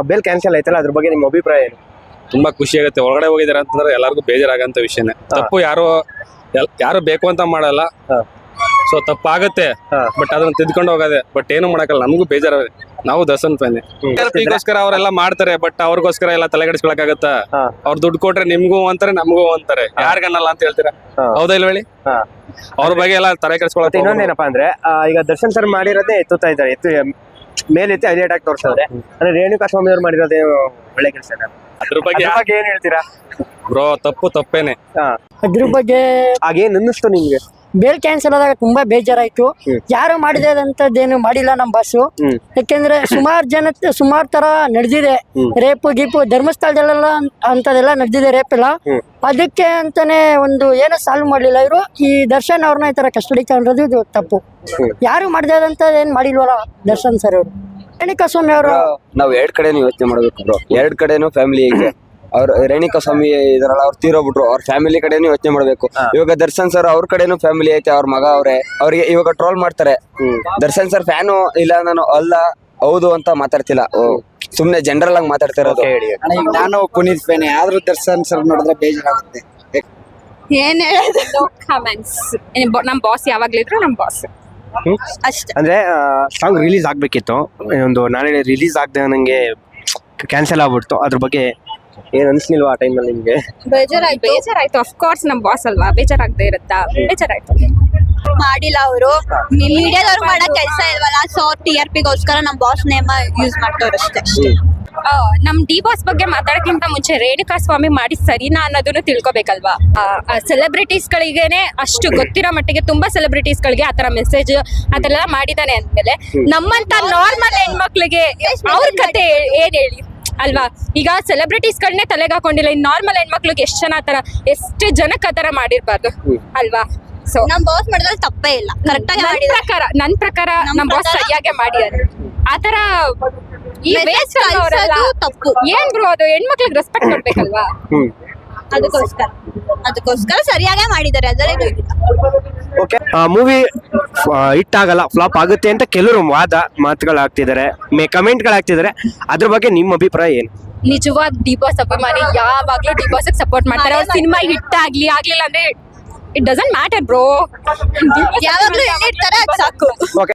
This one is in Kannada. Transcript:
ಬೇಲ್ ಕ್ಯಾನ್ಸಲ್ ಆಯ್ತಲ್ಲ, ಅದ್ರ ಬಗ್ಗೆ ನಿಮ್ಮ ಅಭಿಪ್ರಾಯ ಏನು? ತುಂಬಾ ಖುಷಿ ಆಗುತ್ತೆ. ಒಳಗಡೆ ಹೋಗಿದಾರೆ ಅಂತಂದ್ರೆ ಎಲ್ಲರಿಗೂ ಬೇಜಾರಾಗಂತ ವಿಷಯನೇ. ತಪ್ಪು ಯಾರು ಬೇಕು ಅಂತ ಮಾಡಲ್ಲ, ಸೊ ತಪ್ಪಾಗತ್ತೆ. ಬಟ್ ಅದನ್ನ ತಿದ್ಕೊಂಡು ಹೋಗದೆ. ಬಟ್ ಏನು ಮಾಡಕ್ಕಲ್ಲ, ನಮಗೂ ಬೇಜಾರ. ನಾವು ದರ್ಶನ್ ಫ್ಯಾನ್. ಗೋಸ್ಕರ ಅವರೆಲ್ಲ ಮಾಡ್ತಾರೆ, ಬಟ್ ಅವ್ರಿಗೋಸ್ಕರ ಎಲ್ಲ ತಲೆಗಡಿಸ್ಕೊಳಕಾಗತ್ತ? ಅವ್ರು ದುಡ್ಡು ಕೊಟ್ರೆ ನಿಮ್ಗೂ ಅಂತಾರೆ, ನಮಗೂ ಅಂತಾರೆ. ಯಾರಿಗನ್ನಲ್ಲ ಅಂತ ಹೇಳ್ತೀರಾ? ಹೌದಾ ಇಲ್ವ ಹೇಳಿ? ಅವ್ರ ಬಗ್ಗೆ ಎಲ್ಲ ತಲೆ ಕೆಡಿಸ್ಕೊಳತ್ತೆ. ಇನ್ನೊಂದೇನಪ್ಪಾ ಅಂದ್ರೆ, ಈಗ ದರ್ಶನ್ ಸರ್ ಮಾಡಿರೋದೇ ಎತ್ತುತ್ತಾ ಇದ್ದಾರೆ, ಮೇಲೆತ್ತಿ ಹೈಲೈಟ್ ಆಗಿ ತೋರಿಸ್ತಾರೆ. ಅಂದ್ರೆ ರೇಣುಕಾ ಸ್ವಾಮಿ ಅವ್ರು ಮಾಡಿರೋದೇ ಒಳ್ಳೆ ಕೆಲಸ. ಅದ್ರ ಬಗ್ಗೆ ಏನ್ ಹೇಳ್ತೀರಾ ಬ್ರೋ? ತಪ್ಪೇನೆ. ಅದ್ರ ಬಗ್ಗೆ ಆಗೇನ್ ಅನ್ನಿಸ್ತು ನಿಮ್ಗೆ? ಬೇಲ್ ಕ್ಯಾನ್ಸಲ್ ಆದಾಗ ತುಂಬಾ ಬೇಜಾರಾಯ್ತು. ಯಾರು ಮಾಡಿದಂತದ್ದೇನು ಮಾಡಿಲ್ಲ ನಮ್ ಬಾಸು. ಯಾಕೆಂದ್ರೆ ಸುಮಾರು ತರ ನಡೆದಿದೆ. ರೇಪು ಗೀಪು ಧರ್ಮಸ್ಥಳದಲ್ಲೆಲ್ಲ ಅಂತದೆಲ್ಲ ನಡೆದಿದೆ, ರೇಪ್ ಎಲ್ಲ. ಅದಕ್ಕೆ ಅಂತಾನೆ ಒಂದು ಏನೋ ಸಾಲ್ವ್ ಮಾಡ್ಲಿಲ್ಲ ಇವರು. ಈ ದರ್ಶನ್ ಅವ್ರನ್ನ ಈ ತರ ಕಸ್ಟಡಿ ತಗೊಂಡ್ರದು ಇದು ತಪ್ಪು. ಯಾರು ಮಾಡಿದಂತ ಏನ್ ಮಾಡಿಲ್ವಲ್ಲ ದರ್ಶನ್ ಸರ್ ಅವರು. ರೇಣುಕಾ ಸ್ವಾಮಿ ಅವರು ನಾವ್ ಎರಡ್ ಕಡೆನೂ ಯೋಚನೆ ಮಾಡ್ಬೇಕು ಬ್ರೋ. ಎರಡ್ ಕಡೆನೂ ಫ್ಯಾಮಿಲಿ ಐತೆ. ಅವ್ರ ರೇಣುಕಾ ಸ್ವಾಮಿ ಇದ್ರಲ್ಲ, ಅವ್ರು ತೀರೋಗ್ಬಿಟ್ರು. ಅವ್ರ ಫ್ಯಾಮಿಲಿ ಕಡೆನೂ ಯೋಚನೆ ಮಾಡ್ಬೇಕು. ಇವಾಗ ದರ್ಶನ್ ಸರ್ ಅವ್ರ ಕಡೆನೂ ಫ್ಯಾಮಿಲಿ ಐತೆ, ಅವ್ರ ಮಗ ಅವ್ರಿಗೆ ಇವಾಗ ಟ್ರೋಲ್ ಮಾಡ್ತಾರೆ. ದರ್ಶನ್ ಸರ್ ಫ್ಯಾನು ಇಲ್ಲ, ನಾನು ಅಲ್ಲ ಹೌದು ಅಂತ ಮಾತಾಡ್ತಿಲ್ಲ, ಸುಮ್ನೆ ಜನರಲ್ ಆಗಿ ಮಾತಾಡ್ತಿರೋದು. ನಾನು ಪುನೀತ್ ಫ್ಯಾನ್, ಆದ್ರೂ ದರ್ಶನ್ ಸರ್ ನೋಡಿದ್ರೆ ಬೇಜಾರಾಗುತ್ತೆ. ಏನ್ ಹೇಳೋದು? ಕಮೆಂಟ್ಸ್. ನಮ್ ಬಾಸ್ ಯಾವಾಗ್ಲಿದ್ರು ನಮ್ ಬಾಸ್ ಅಷ್ಟೇ. ಅಂದ್ರೆ ಸಾಂಗ್ ರಿಲೀಸ್ ಆಗ್ಬೇಕಿತ್ತು, ಒಂದು ನಾಳೆ ರಿಲೀಸ್ ಆಗದೆ ನಂಗೆ ಕ್ಯಾನ್ಸಲ್ ಆಗ್ಬಿಡ್ತು. ಅದ್ರ ಬಗ್ಗೆ ಏನ್ ಅನ್ಸ್ಲಿಲ್ವಾ ಆ ಟೈಮಲ್ಲಿ ನಿಮ್ಗೆ? ಬೇಜಾರಾಯ್ತು. ಅಫ್ ಕೋರ್ಸ್ ನಮ್ ಬಾಸ್ ಅಲ್ವಾ, ಬೇಜಾರಾಗದೆ ಇರುತ್ತಾ? ಬೇಜಾರಾಯ್ತು. ಮಾಡಿಲ್ಲ ಅವರು. ಮೀಡಿಯಾದವ್ರು ಮಾಡೋ ಕೆಲಸ ಇಲ್ವಲ್ಲ, ಸೊ TRPಗೋಸ್ಕರ ನಮ್ ಬಾಸ್ ನೇಮ್ ಯೂಸ್ ಮಾಡ್ತವ್ರು ಅಷ್ಟೇ. ನಮ್ ಡಿ ಬಾಸ್ ಬಗ್ಗೆ ಮಾತಾಡಕ್ಕಿಂತ ಮುಂಚೆ ರೇಣುಕಾ ಸ್ವಾಮಿ ಮಾಡಿ ಸರಿನಾ ಅನ್ನೋದನ್ನು ತಿಳ್ಕೊಬೇಕಲ್ವಾ? ಸೆಲೆಬ್ರಿಟೀಸ್ ಗಳಿಗೆನೆ ಅಷ್ಟು ಗೊತ್ತಿರೋ ಮಟ್ಟಿಗೆ ತುಂಬಾ ಸೆಲೆಬ್ರಿಟೀಸ್ ಗಳಿಗೆ ಆತರ ಮೆಸೇಜ್ ಅದೆಲ್ಲ ಮಾಡಿದಾನೆ ಅಂದ್ಮೇಲೆ ನಮ್ಮಂತ ನಾರ್ಮಲ್ ಹೆಣ್ಮಕ್ಳಿಗೆ ಅವ್ರ ಕತೆ ಏನ್ ಹೇಳಿ ಅಲ್ವಾ? ಈಗ ಸೆಲೆಬ್ರಿಟೀಸ್ ಗಳನ್ನೇ ತಲೆಗೆ ಹಾಕೊಂಡಿಲ್ಲ, ಇನ್ ನಾರ್ಮಲ್ ಹೆಣ್ಮಕ್ಳಿಗೆ ಎಷ್ಟು ಜನಕ್ಕೆ ಆತರ ಮಾಡಿರ್ಬಾರ್ದು ಅಲ್ವಾ? ಸೊ ನಮ್ ಬಾಸ್ ಮಾಡಿದ್ರೆ ತಪ್ಪೇ ಇಲ್ಲ, ಕರೆಕ್ಟ್ ಆಗಿ ನನ್ ಪ್ರಕಾರ ನಮ್ ಬಾಸ್ ಸರಿಯಾಗಿ ಮಾಡಿದಾರೆ. ಆತರ ಈ ವೇಸ್ಟ್ ತಪ್ಪು. ಏನ್ ಬ್ರೋ ಅದು? ಹೆಣ್ಮಕ್ಳಿಗೆ ರೆಸ್ಪೆಕ್ಟ್ ಕೊಡ್ಬೇಕಲ್ವಾ? ಅದಕ್ಕೋಸ್ಕರ ಸರಿಯಾಗೇ ಮಾಡಿದ್ದಾರೆ, ಅದರಲ್ಲಿ ಓಕೆ. ಮೂವಿ ಹಿಟ್ ಆಗಲ್ಲ, ಫ್ಲಾಪ್ ಆಗುತ್ತೆ ಅಂತ ಕೆಲವರು ಮಾತುಗಳಾಗ್ತಿದ್ದಾರೆ, ಕಮೆಂಟ್ಗಳಾಗ್ತಿದ್ದಾರೆ. ಅದ್ರ ಬಗ್ಗೆ ನಿಮ್ಮ ಅಭಿಪ್ರಾಯ ಏನು? ನಿಜವಾದ ಡಿ ಬಾಸ್ ಅಭಿಮಾನಿ ಯಾವಾಗ್ಲೂ ಡಿ ಬಾಸ್ ಸಪೋರ್ಟ್ ಮಾಡ್ತಾರೆ. ಅವ್ರ ಸಿನಿಮಾ ಹಿಟ್ ಆಗ್ಲಿಲ್ಲ ಅಂದ್ರೆ ಇಟ್ ಡಸಂಟ್ ಮ್ಯಾಟರ್ ಬ್ರೋ. ಯಾವಾಗ್ಲೂ ಎಲ್ಲಿರ್ತಾರೆ ಅದು ಸಾಕು. ಓಕೆ.